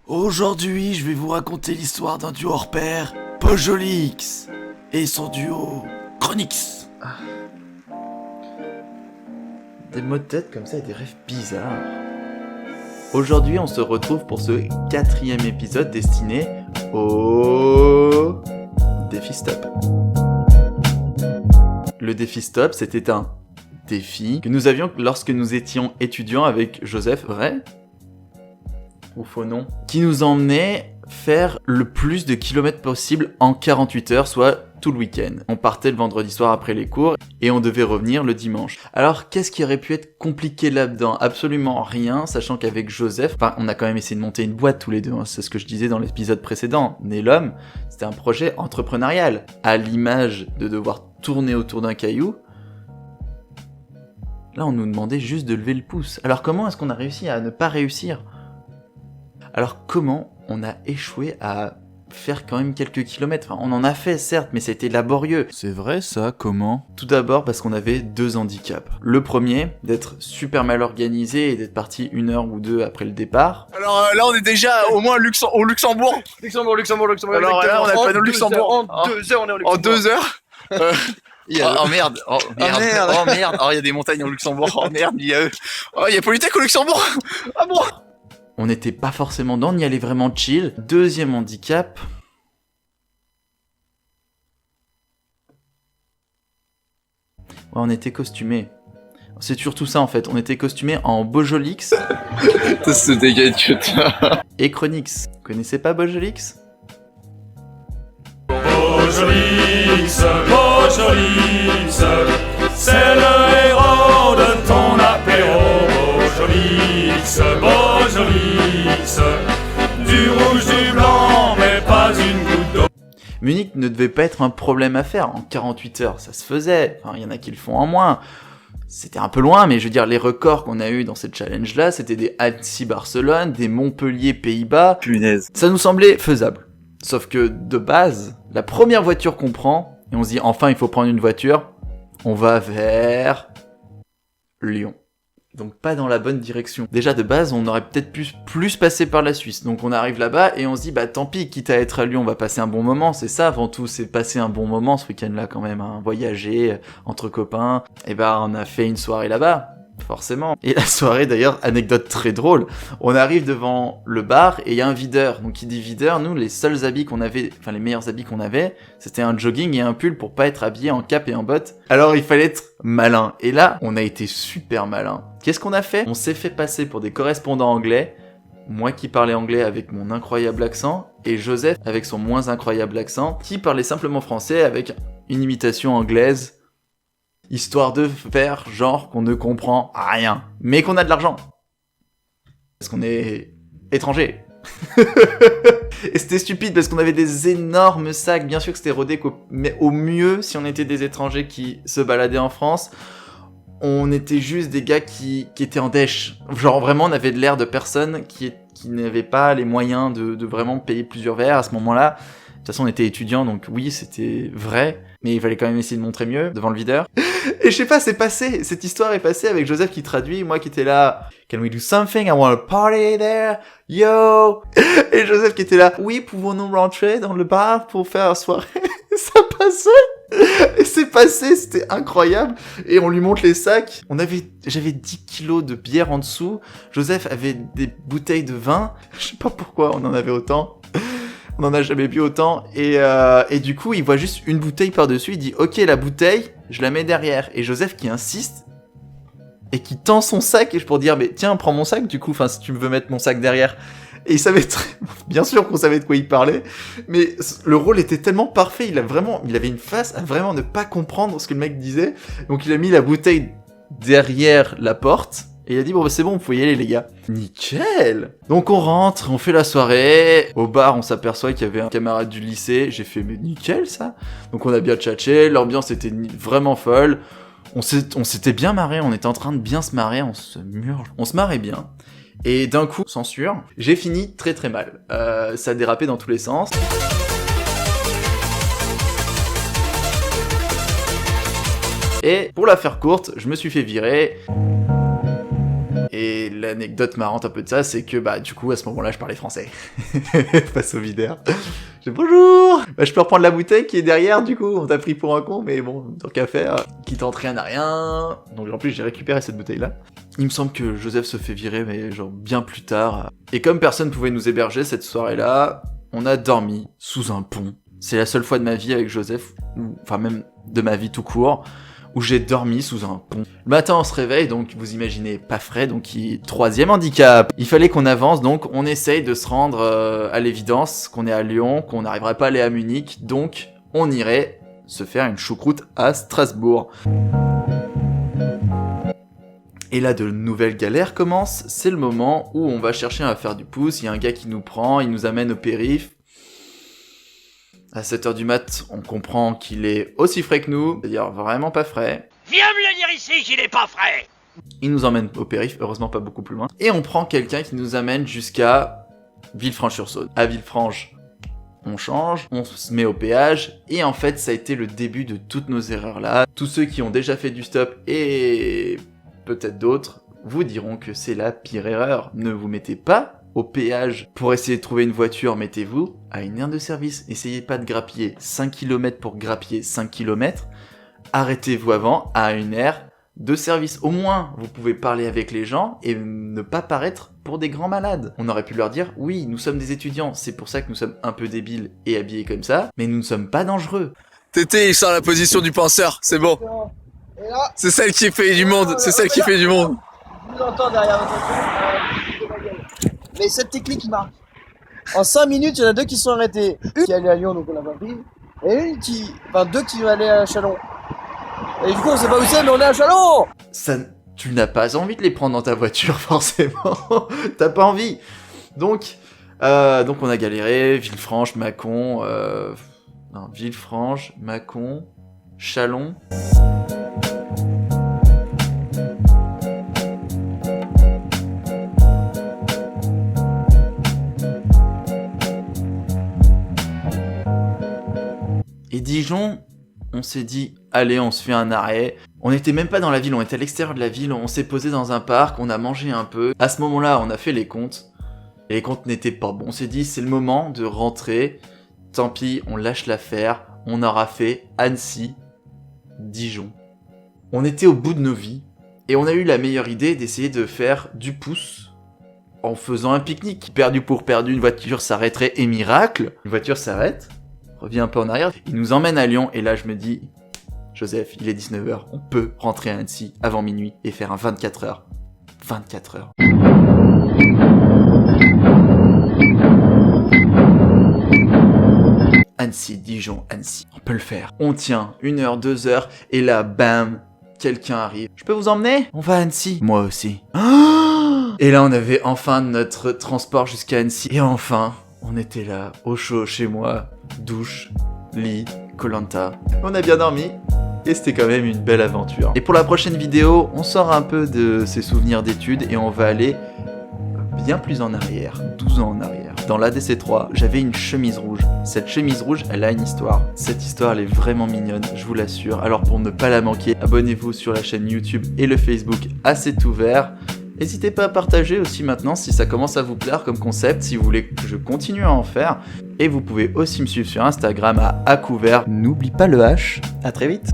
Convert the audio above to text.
Aujourd'hui, je vais vous raconter l'histoire d'un duo hors pair, Pojolix, et son duo, Chronix. Des mots de tête comme ça et des rêves bizarres. Aujourd'hui, on se retrouve pour ce 4e épisode destiné au défi stop. Le défi stop, c'était un défi que nous avions lorsque nous étions étudiants avec Joseph, vrai ou faux nom, qui nous emmenait faire le plus de kilomètres possible en 48 heures, soit tout le week-end. On partait le vendredi soir après les cours et on devait revenir le dimanche. Alors, qu'est-ce qui aurait pu être compliqué là-dedans ? Absolument rien, sachant qu'avec Joseph, on a quand même essayé de monter une boîte tous les deux, c'est ce que je disais dans l'épisode précédent. Né l'homme, c'était un projet entrepreneurial. À l'image de devoir tourner autour d'un caillou, là on nous demandait juste de lever le pouce. Alors comment est-ce qu'on a réussi à ne pas réussir ? Alors comment on a échoué à faire quand même quelques kilomètres ? On en a fait certes, mais c'était laborieux. C'est vrai ça, comment ? Tout d'abord parce qu'on avait 2 handicaps. Le premier, d'être super mal organisé et d'être parti 1 heure ou 2 après le départ. Alors là, on est déjà au moins au Luxembourg. Luxembourg. Alors là, on a pas de Luxembourg. En 2 heures, on est au Luxembourg. En 2 heures. Oh merde. Oh merde. Oh, il y a des montagnes au Luxembourg. Oh merde, il y a Polytech au Luxembourg. Ah bon ? On n'était pas forcément dedans, on y allait vraiment chill. Deuxième handicap. Ouais, on était costumés. C'est surtout ça en fait, on était costumés en Bojolix C'était gadget. et Chronix. Vous connaissez pas Bojolix ? Bojolix, c'est le héros de ton apéro. Bojolix, du rouge, du blanc, mais pas une goutte d'eau. Munich ne devait pas être un problème à faire. En 48 heures, ça se faisait. Il y en a qui le font en moins. C'était un peu loin, mais je veux dire, les records qu'on a eu dans cette challenge-là, c'était des Annecy-Barcelone, des Montpellier-Pays-Bas. Punaise. Ça nous semblait faisable. Sauf que, de base, la première voiture qu'on prend, et on se dit, enfin, il faut prendre une voiture, on va vers Lyon. Donc pas dans la bonne direction. Déjà de base, on aurait peut-être pu plus passer par la Suisse. Donc on arrive là-bas et on se dit, tant pis, quitte à être à Lyon, on va passer un bon moment. C'est ça avant tout, c'est passer un bon moment ce week-end-là quand même. Voyager entre copains. Et on a fait une soirée là-bas, forcément. Et la soirée d'ailleurs, anecdote très drôle, on arrive devant le bar et il y a un videur. Donc qui dit videur, nous les seuls habits qu'on avait, les meilleurs habits qu'on avait, c'était un jogging et un pull pour pas être habillé en cap et en bottes. Alors il fallait être malin. Et là, on a été super malin. Qu'est-ce qu'on a fait ? On s'est fait passer pour des correspondants anglais, moi qui parlais anglais avec mon incroyable accent, et Joseph avec son moins incroyable accent, qui parlait simplement français avec une imitation anglaise, histoire de faire genre qu'on ne comprend rien, mais qu'on a de l'argent. Parce qu'on est étranger. Et c'était stupide parce qu'on avait des énormes sacs, bien sûr que c'était rodé, mais au mieux, si on était des étrangers qui se baladaient en France, on était juste des gars qui étaient en dèche. Genre vraiment, on avait de l'air de personnes qui n'avaient pas les moyens de vraiment payer plusieurs verres à ce moment-là. De toute façon, on était étudiants, donc oui, c'était vrai. Mais il fallait quand même essayer de montrer mieux devant le videur. Et je sais pas, c'est passé. Cette histoire est passée avec Joseph qui traduit, moi qui étais là. Can we do something? I want to party there. Yo! Et Joseph qui était là. Oui, pouvons-nous rentrer dans le bar pour faire la soirée? Ça passait. Et c'est passé, c'était incroyable. Et on lui montre les sacs. J'avais 10 kilos de bière en dessous. Joseph avait des bouteilles de vin. Je sais pas pourquoi on en avait autant. On en a jamais bu autant. Et du coup, il voit juste une bouteille par-dessus. Il dit, ok, la bouteille, je la mets derrière. Et Joseph qui insiste et qui tend son sac pour dire, mais tiens, prends mon sac du coup, si tu veux mettre mon sac derrière. Et il savait bien sûr qu'on savait de quoi il parlait, mais le rôle était tellement parfait, il avait une face à vraiment ne pas comprendre ce que le mec disait. Donc il a mis la bouteille derrière la porte, et il a dit, c'est bon, vous pouvez y aller les gars. Nickel! Donc on rentre, on fait la soirée, au bar on s'aperçoit qu'il y avait un camarade du lycée, j'ai fait, mais nickel ça! Donc on a bien tchatché, l'ambiance était vraiment folle, on s'était bien marré, on était en train de bien se marrer, on se marrait bien. Et d'un coup, censure, j'ai fini très très mal. Ça a dérapé dans tous les sens. Et pour la faire courte, je me suis fait virer. Et l'anecdote marrante un peu de ça, c'est que bah du coup à ce moment-là je parlais français face au videur. Je dis bonjour, bah, je peux reprendre la bouteille qui est derrière, du coup on t'a pris pour un con, mais bon tant qu'à faire, qui tente rien à rien. Donc en plus j'ai récupéré cette bouteille là. Il me semble que Joseph se fait virer, mais genre bien plus tard. Et comme personne pouvait nous héberger cette soirée-là, on a dormi sous un pont. C'est la seule fois de ma vie avec Joseph, enfin même de ma vie tout court, où j'ai dormi sous un pont. Le matin on se réveille, donc vous imaginez pas frais, donc troisième handicap. Il fallait qu'on avance, donc on essaye de se rendre à l'évidence qu'on est à Lyon, qu'on n'arriverait pas à aller à Munich, donc on irait se faire une choucroute à Strasbourg. Et là, de nouvelles galères commencent, c'est le moment où on va chercher à faire du pouce, il y a un gars qui nous prend, il nous amène au périph'. À 7h du mat, on comprend qu'il est aussi frais que nous, c'est-à-dire vraiment pas frais. Viens me le dire ici qu'il est pas frais. Il nous emmène au périph', heureusement pas beaucoup plus loin. Et on prend quelqu'un qui nous amène jusqu'à Villefranche-sur-Saône. À Villefranche, on change, on se met au péage, et en fait ça a été le début de toutes nos erreurs là. Tous ceux qui ont déjà fait du stop, et peut-être d'autres, vous diront que c'est la pire erreur. Ne vous mettez pas au péage pour essayer de trouver une voiture, mettez-vous à une aire de service. Essayez pas de grappiller 5 km pour grappiller 5 km. Arrêtez-vous avant à une aire de service. Au moins, vous pouvez parler avec les gens et ne pas paraître pour des grands malades. On aurait pu leur dire, oui, nous sommes des étudiants, c'est pour ça que nous sommes un peu débiles et habillés comme ça, mais nous ne sommes pas dangereux. Tété, il sort la position du penseur, c'est bon. C'est celle qui fait du monde, c'est celle qui fait du monde. Je vous entends derrière votre truc. Mais cette technique marche. En 5 minutes, il y en a 2 qui sont arrêtés. Une qui allait à Lyon, donc on l'a pas pris. Et une qui... Enfin, 2 qui allaient à Chalon. Et du coup, on sait pas où c'est, mais on est à Chalon. Ça, tu n'as pas envie de les prendre dans ta voiture, forcément. T'as pas envie. Donc on a galéré. Villefranche, Mâcon... Non, Villefranche, Mâcon, Chalon... Et Dijon, on s'est dit, allez, on se fait un arrêt. On n'était même pas dans la ville, on était à l'extérieur de la ville, on s'est posé dans un parc, on a mangé un peu. À ce moment-là, on a fait les comptes. Et les comptes n'étaient pas bons. On s'est dit, c'est le moment de rentrer. Tant pis, on lâche l'affaire. On aura fait Annecy, Dijon. On était au bout de nos vies. Et on a eu la meilleure idée d'essayer de faire du pouce en faisant un pique-nique. Perdu pour perdu, une voiture s'arrêterait et miracle. Une voiture s'arrête. Revient un peu en arrière, il nous emmène à Lyon, et là je me dis, Joseph, il est 19h, on peut rentrer à Annecy avant minuit et faire un 24 heures. 24 heures. Annecy, Dijon, Annecy, on peut le faire. On tient 1 heure, 2 heures, et là, bam, quelqu'un arrive. Je peux vous emmener ? On va à Annecy. Moi aussi. Et là, on avait enfin notre transport jusqu'à Annecy, et enfin... On était là, au chaud chez moi, douche, lit, Koh-Lanta. On a bien dormi, et c'était quand même une belle aventure. Et pour la prochaine vidéo, on sort un peu de ces souvenirs d'études, et on va aller bien plus en arrière, 12 ans en arrière. Dans l'ADC3, j'avais une chemise rouge. Cette chemise rouge, elle a une histoire. Cette histoire, elle est vraiment mignonne, je vous l'assure. Alors pour ne pas la manquer, abonnez-vous sur la chaîne YouTube et le Facebook à C'est Ouvert. N'hésitez pas à partager aussi maintenant si ça commence à vous plaire comme concept, si vous voulez que je continue à en faire. Et vous pouvez aussi me suivre sur Instagram à Acouvert. N'oublie pas le H. À très vite.